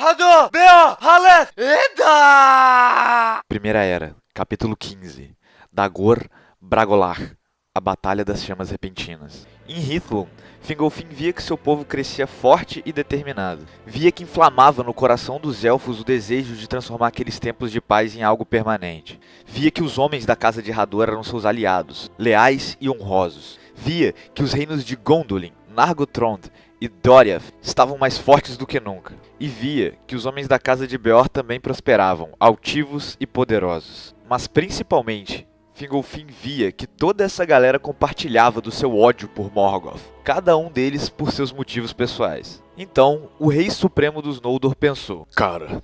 Hado, Beo, Haleth, Eda! Primeira Era, capítulo 15. Dagor Bragolar, a Batalha das Chamas Repentinas. Em Hithlum, Fingolfin via que seu povo crescia forte e determinado. Via que inflamava no coração dos elfos o desejo de transformar aqueles templos de paz em algo permanente. Via que os homens da casa de Hador eram seus aliados, leais e honrosos. Via que os reinos de Gondolin, Nargothrond e Doriath estavam mais fortes do que nunca. E via que os homens da casa de Beor também prosperavam, altivos e poderosos. Mas principalmente, Fingolfin via que toda essa galera compartilhava do seu ódio por Morgoth, cada um deles por seus motivos pessoais. Então, o Rei Supremo dos Noldor pensou: Cara,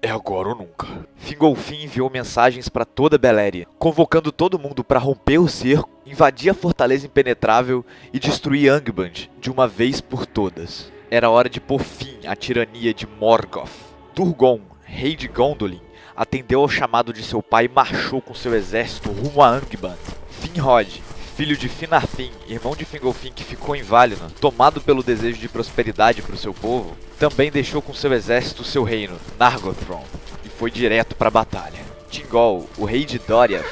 é agora ou nunca. Fingolfin enviou mensagens para toda Beleriand, convocando todo mundo para romper o cerco, invadir a fortaleza impenetrável e destruir Angband de uma vez por todas. Era hora de pôr fim à tirania de Morgoth. Turgon, rei de Gondolin, atendeu ao chamado de seu pai e marchou com seu exército rumo a Angband. Finrod, filho de Finarfin, irmão de Fingolfin que ficou em Valinor, tomado pelo desejo de prosperidade para o seu povo, também deixou com seu exército seu reino, Nargothrond, e foi direto para a batalha. Thingol, o rei de Doriath,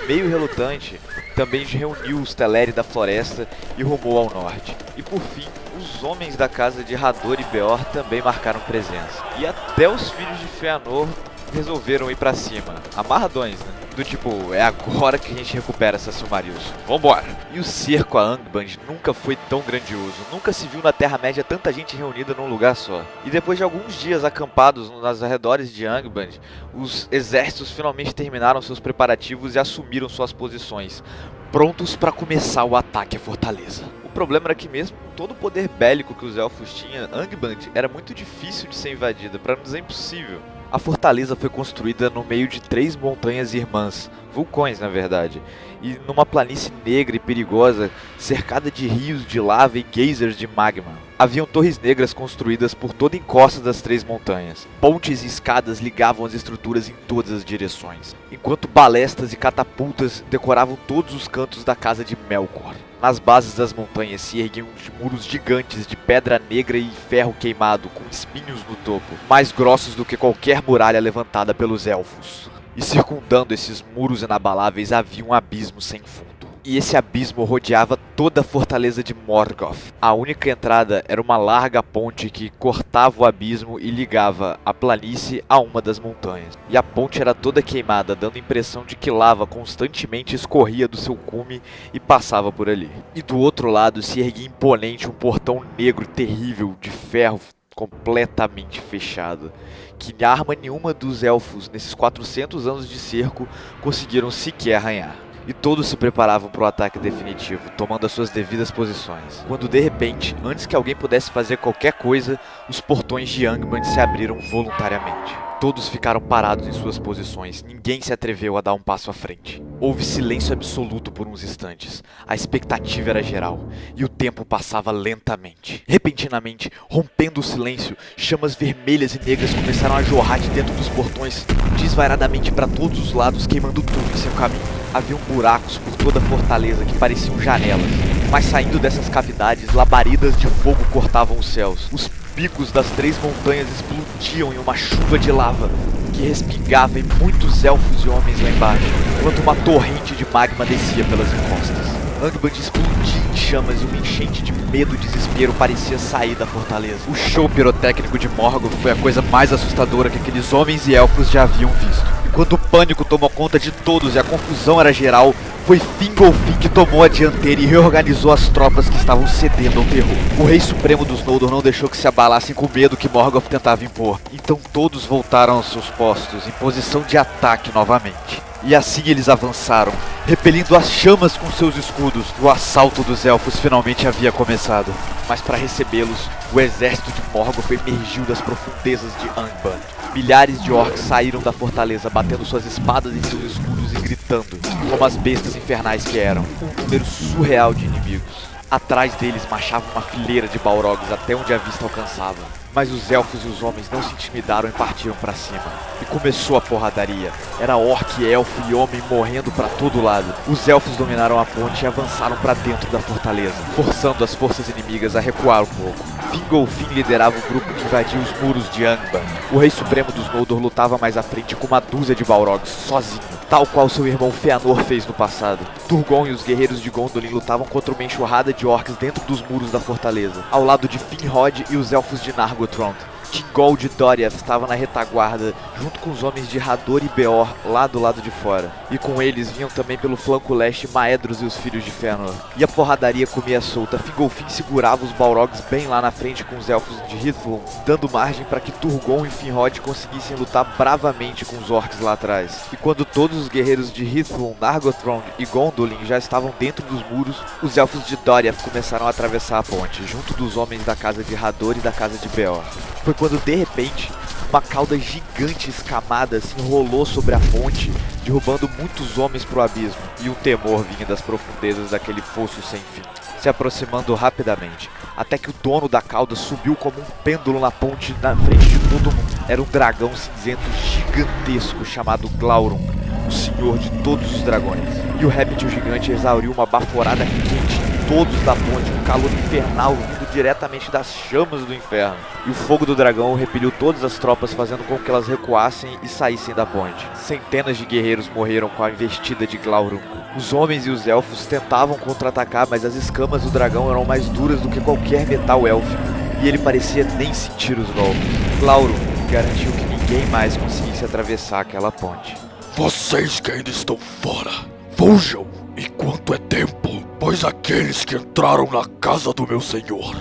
meio relutante, também reuniu os Teleri da floresta e rumou ao norte. E por fim, os homens da casa de Hador e Beor também marcaram presença. E até os filhos de Fëanor resolveram ir pra cima, amarradões, né? Do tipo, é agora que a gente recupera essa Silmarils, vambora! E o cerco a Angband nunca foi tão grandioso, nunca se viu na Terra-média tanta gente reunida num lugar só. E depois de alguns dias acampados nos arredores de Angband, os exércitos finalmente terminaram seus preparativos e assumiram suas posições, prontos para começar o ataque à fortaleza. O problema era que mesmo com todo o poder bélico que os elfos tinham, Angband era muito difícil de ser invadida, para não dizer impossível. A fortaleza foi construída no meio de 3 montanhas irmãs, vulcões na verdade, e numa planície negra e perigosa, cercada de rios de lava e geysers de magma. Haviam torres negras construídas por toda a encosta das 3 montanhas. Pontes e escadas ligavam as estruturas em todas as direções, enquanto balestas e catapultas decoravam todos os cantos da casa de Melkor. Nas bases das montanhas se erguiam muros gigantes de pedra negra e ferro queimado, com espinhos no topo, mais grossos do que qualquer muralha levantada pelos elfos. E circundando esses muros inabaláveis havia um abismo sem fundo. E esse abismo rodeava toda a fortaleza de Morgoth. A única entrada era uma larga ponte que cortava o abismo e ligava a planície a uma das montanhas. E a ponte era toda queimada, dando a impressão de que lava constantemente escorria do seu cume e passava por ali. E do outro lado se erguia imponente um portão negro terrível de ferro completamente fechado, que arma nenhuma dos elfos nesses 400 anos de cerco conseguiram sequer arranhar. E todos se preparavam para o ataque definitivo, tomando as suas devidas posições. Quando de repente, antes que alguém pudesse fazer qualquer coisa, os portões de Angband se abriram voluntariamente. Todos ficaram parados em suas posições, ninguém se atreveu a dar um passo à frente. Houve silêncio absoluto por uns instantes, a expectativa era geral, e o tempo passava lentamente. Repentinamente, rompendo o silêncio, chamas vermelhas e negras começaram a jorrar de dentro dos portões, desvairadamente para todos os lados, queimando tudo em seu caminho. Haviam buracos por toda a fortaleza que pareciam janelas, mas saindo dessas cavidades, labaredas de fogo cortavam os céus. Os picos das 3 montanhas explodiam em uma chuva de lava que respingava em muitos elfos e homens lá embaixo, enquanto uma torrente de magma descia pelas encostas. Angband explodia em chamas e uma enchente de medo e desespero parecia sair da fortaleza. O show pirotécnico de Morgoth foi a coisa mais assustadora que aqueles homens e elfos já haviam visto. Enquanto o pânico tomou conta de todos e a confusão era geral, foi Fingolfin que tomou a dianteira e reorganizou as tropas que estavam cedendo ao terror. O Rei Supremo dos Noldor não deixou que se abalassem com o medo que Morgoth tentava impor. Então todos voltaram aos seus postos, em posição de ataque novamente. E assim eles avançaram, repelindo as chamas com seus escudos. O assalto dos elfos finalmente havia começado. Mas para recebê-los, o exército de Morgoth emergiu das profundezas de Angband. Milhares de orcs saíram da fortaleza, batendo suas espadas em seus escudos e gritando, como as bestas infernais que eram. Um número surreal de inimigos. Atrás deles marchava uma fileira de balrogs até onde a vista alcançava. Mas os elfos e os homens não se intimidaram e partiram para cima. E começou a porradaria. Era orc, elfo e homem morrendo para todo lado. Os elfos dominaram a ponte e avançaram para dentro da fortaleza, forçando as forças inimigas a recuar um pouco. Fingolfin liderava o grupo que invadia os muros de Angband. O Rei Supremo dos Noldor lutava mais à frente com uma dúzia de Balrogs, sozinho, tal qual seu irmão Fëanor fez no passado. Turgon e os guerreiros de Gondolin lutavam contra uma enxurrada de orcs dentro dos muros da fortaleza, ao lado de Finrod e os elfos de Nargothrond. Thingol e Doriath estava na retaguarda, junto com os homens de Hador e Beor, lá do lado de fora. E com eles vinham também pelo flanco leste Maedhros e os filhos de Fëanor. E a porradaria comia solta. Fingolfin segurava os Balrogs bem lá na frente com os elfos de Hithlum, dando margem para que Turgon e Finrod conseguissem lutar bravamente com os orcs lá atrás. E quando todos os guerreiros de Hithlum, Nargothrond e Gondolin já estavam dentro dos muros, os elfos de Doriath começaram a atravessar a ponte, junto dos homens da casa de Hador e da casa de Beor. Foi quando, de repente, uma cauda gigante escamada se enrolou sobre a ponte, derrubando muitos homens pro abismo, e um temor vinha das profundezas daquele fosso sem fim, se aproximando rapidamente, até que o dono da cauda subiu como um pêndulo na ponte na frente de todo mundo. Era um dragão cinzento gigantesco chamado Glaurung, o senhor de todos os dragões. E o réptil gigante exauriu uma baforada quente em todos da ponte, um calor infernal vindo diretamente das chamas do inferno. E o fogo do dragão repeliu todas as tropas, fazendo com que elas recuassem e saíssem da ponte. Centenas de guerreiros morreram com a investida de Glaurung. Os homens e os elfos tentavam contra-atacar, mas as escamas do dragão eram mais duras do que qualquer metal élfico, e ele parecia nem sentir os golpes. Glaurung garantiu que ninguém mais conseguisse atravessar aquela ponte. Vocês que ainda estão fora, fujam enquanto é tempo, pois aqueles que entraram na casa do meu senhor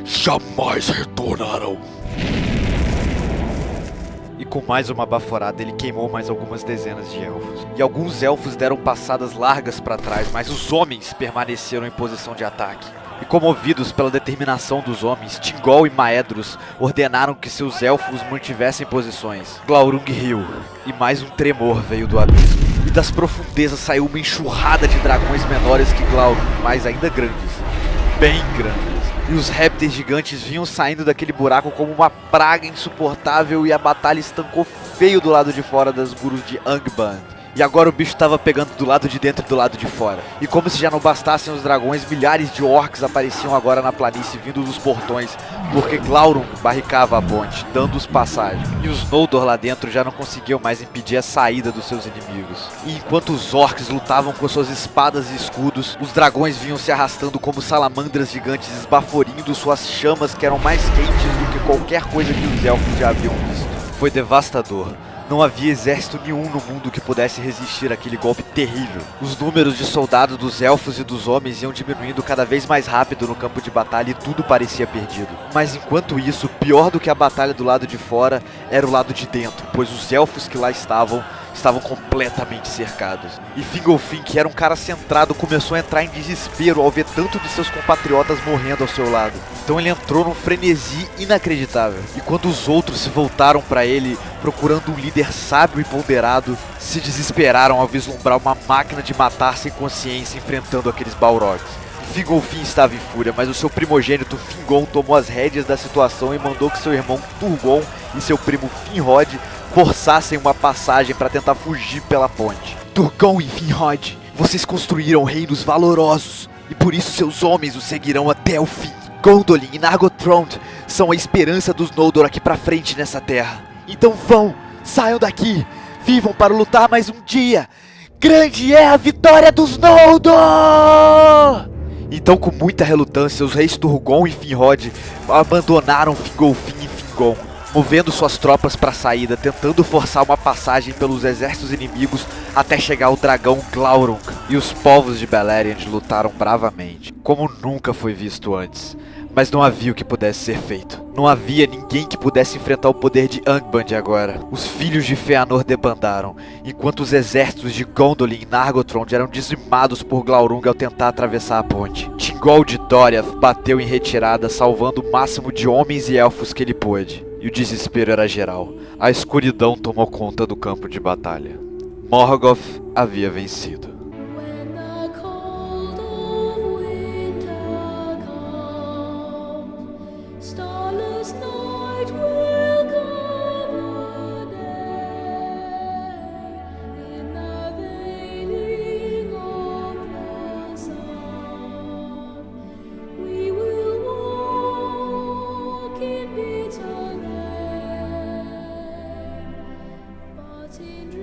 jamais retornarão. E com mais uma baforada, ele queimou mais algumas dezenas de elfos. E alguns elfos deram passadas largas para trás, mas os homens permaneceram em posição de ataque. E comovidos pela determinação dos homens, Thingol e Maedhros ordenaram que seus elfos mantivessem posições. Glaurung riu, e mais um tremor veio do abismo. E das profundezas saiu uma enxurrada de dragões menores que Glaurung, mas ainda grandes. Bem grandes. E os répteis gigantes vinham saindo daquele buraco como uma praga insuportável, e a batalha estancou feio do lado de fora das muros de Angband. E agora o bicho estava pegando do lado de dentro e do lado de fora. E como se já não bastassem os dragões, milhares de orcs apareciam agora na planície vindo dos portões, porque Glaurung barricava a ponte, dando-os passagem. E os Noldor lá dentro já não conseguiam mais impedir a saída dos seus inimigos. E enquanto os orcs lutavam com suas espadas e escudos, os dragões vinham se arrastando como salamandras gigantes, esbaforindo suas chamas que eram mais quentes do que qualquer coisa que os elfos já haviam visto. Foi devastador. Não havia exército nenhum no mundo que pudesse resistir àquele golpe terrível. Os números de soldados dos elfos e dos homens iam diminuindo cada vez mais rápido no campo de batalha, e tudo parecia perdido. Mas enquanto isso, pior do que a batalha do lado de fora era o lado de dentro, pois os elfos que lá estavam completamente cercados. E Fingolfin, que era um cara centrado, começou a entrar em desespero ao ver tanto de seus compatriotas morrendo ao seu lado. Então ele entrou num frenesi inacreditável. E quando os outros se voltaram para ele, procurando um líder sábio e ponderado, se desesperaram ao vislumbrar uma máquina de matar sem consciência enfrentando aqueles Balrogs. Fingolfin estava em fúria, mas o seu primogênito Fingon tomou as rédeas da situação e mandou que seu irmão Turgon e seu primo Finrod forçassem uma passagem para tentar fugir pela ponte. Turgon e Finrod, vocês construíram reinos valorosos, e por isso seus homens os seguirão até o fim. Gondolin e Nargothrond são a esperança dos Noldor aqui pra frente nessa terra. Então vão, saiam daqui, vivam para lutar mais um dia. Grande é a vitória dos Noldor! Então, com muita relutância, os reis Turgon e Finrod abandonaram Fingolfin e Fingon, movendo suas tropas para a saída, tentando forçar uma passagem pelos exércitos inimigos até chegar ao dragão Glaurung. E os povos de Beleriand lutaram bravamente, como nunca foi visto antes. Mas não havia o que pudesse ser feito. Não havia ninguém que pudesse enfrentar o poder de Angband agora. Os filhos de Fëanor debandaram, enquanto os exércitos de Gondolin e Nargothrond eram dizimados por Glaurung ao tentar atravessar a ponte. Thingol de Doriath bateu em retirada, salvando o máximo de homens e elfos que ele pôde. E o desespero era geral. A escuridão tomou conta do campo de batalha. Morgoth havia vencido. When the cold of winter comes, starless night will cover day. In the veiling of the sun, we will walk in